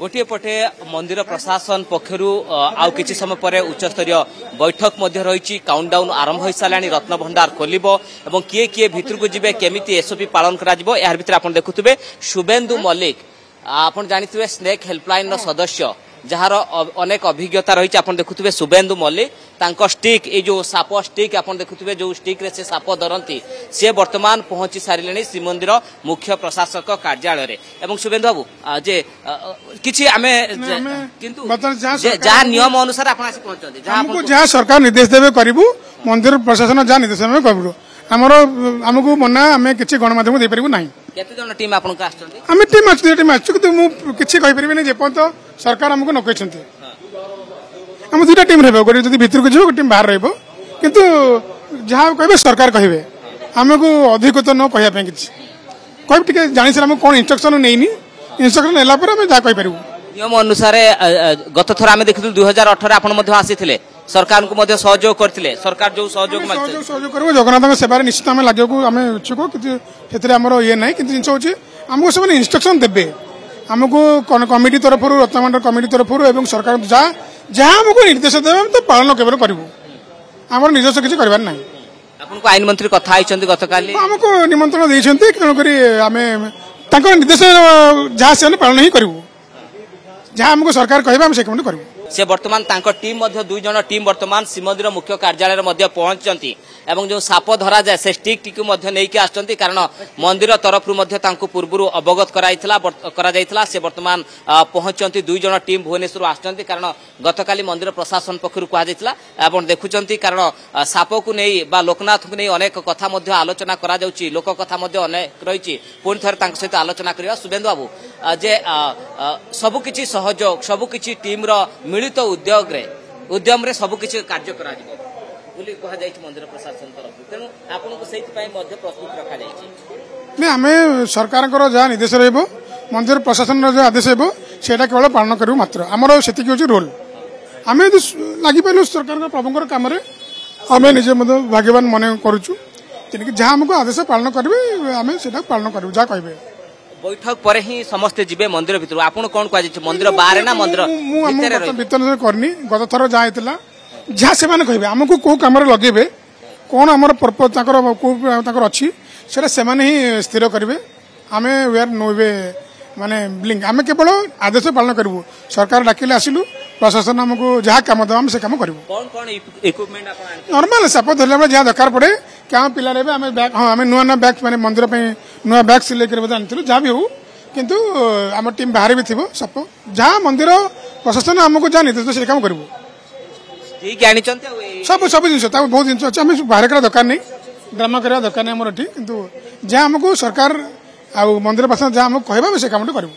गोटे पटे मंदिर प्रशासन पक्षरु आउ किछि समय पर उच्चस्तरीय बैठक मध्य रही काउंटडाउन आरंभ हो सारा रत्न भंडार खोलिबो एवं किए किए भितर को जिबे केमिति एसओपी पालन करा जिवो यार भितर आपण देखुथिबे शुभेंदु मल्लिक आपण जानिथिबे स्नेक हेल्पलाइन रो सदस्य जार अनेक अभिज्ञता रही आप देखुए शुभेंदु मल्लिक तांको स्टिक ये जो साप स्टिक आप देखुए जो स्टिक रे से साप धरती सी वर्तमान पहुंची सारे श्रीमंदिर मुख्य प्रशासक कार्यालय रे एवं शुभेंदु बाबू जे किछि आमे किंतु जहाँ नियम अनुसार आपण आसी पहुंचते हमको जहाँ सरकार निर्देश देवे करिवु मंदिर प्रशासन जहाँ निर्देश देवे करिवु आमको मना आम किसी गणमाध्यम दे पारिबु नाही केते जन टीम आपन का आछथि आमे टीम आछथि टीम आछु कि मु किछि कहि परिबे नै जे पर्यंत सरकार हमको न कहछथि हम दुटा टीम रहबो गोटे जदी भीतर को जो टीम बाहर रहबो किंतु जहाँ कहबे सरकार कहबे हमको अधिक तो न कहया पे किछि कहब टिके जानि सर हम कोन इंस्ट्रक्शन नेइनी इंस्ट्रक्शन नेला पर हम जा कहि परिबु नियम अनुसार गत थर आमे देखितु 2018 आपन मध्ये आसीथिले सरकार को मध्य सहयोग करथिले सरकार जो सहयोग मागते सहयोग करबो जगन्नाथ सेवा रे निश्चित हम लागो आमे इच्छुक कि हेतरे हमरो ये नै कि जिंस होची हमको सब इंस्ट्रक्शन देबे हमको कमिटी तरफ रत्नभंडार कमिटी तरफ एवं सरकार जहाँ हमको निर्देश देबे तो पालन केवल करबो हमर निर्देश किछि करबार नै आपन को आईन मंत्री कथा आइचंती गतकाली हमको निमंत्रण देइछंती कन करी आमे तांको निर्देश जहाँ से पालन ही करबो जहाँ हमको सरकार कहबे हम से कम करबो से वर्तमान तांको टीम मध्य दुई जन टीम वर्तमान श्रीमंदिर मुख्य कार्यालय मध्य पहुंचती एवं जो साप धरा जाए से स्टिक टी मध्य नहीं आसुँच कारण मंदिर तरफ पूर्व अवगत करा से वर्तमान पहुंचती दुई जन टीम भुवनेश्वर आसुँच कारण गतकाली मंदिर प्रशासन पक्षर कहुला देखुं कारण साप को नहीं बा लोकनाथ को नहीं अनेक कथा आलोचना करा जाउची लोक कथा अनेक रही पुणी थे सहित आलोचना करवा शुभेंदु बाबू जे सबकि सहयोग सबकि टीम मिलित उद्यम रे सबकि कार्य करा मंदिर प्रशासन तरफ तेणु आपको प्रस्तुत रखा जाए आम सरकार जहाँ निर्देश रही मंदिर प्रशासन जो आदेश से केवल पालन करूँ मात्र आमर से रोल आम लगी पार्लु सरकार प्रभुंर कम आम निजे भाग्यवान मन करुचु जहाँ आमको आदेश पालन करेंगे आम से पालन करूँ जहाँ कहे बैठक पर ही समस्ते जीवे मंदिर भीतर आपन कौन कह मंदिर बाहर ना मंदिर भीतर करनी गत थर जहाँ होता जहाँ से कहे आमको कौ कम लगे कौन आम पर्पज अच्छी से ही स्थिर करेंगे आम वेयर नो वे माने ब्लिंग आम केवल आदेश पालन करूँ सरकार डाकिले आसिलु प्रशासन आमको जहाँ कम दे से कम करूँ नॉर्मल साप धरला बेले जहाँ दरकार पड़े क्या पिला आम बैग हाँ आम नुआ नुआ बैग मैंने मंदिर नुआ बैग सिलाई कर आनी जहाँ भी हो किंतु आम टीम बाहर भी थी साप जहाँ मंदिर प्रशासन आमको जहाँ निर्देश से काम करूँ सब सब जिन बहुत जिन अच्छे आम बाहर करा दरकार नहीं ड्रामा करा दरकार नहीं आमर कि जहाँ आमको सरकार आ मंदिर प्रशासन जहाँ आमको कहबा से काम करूँ।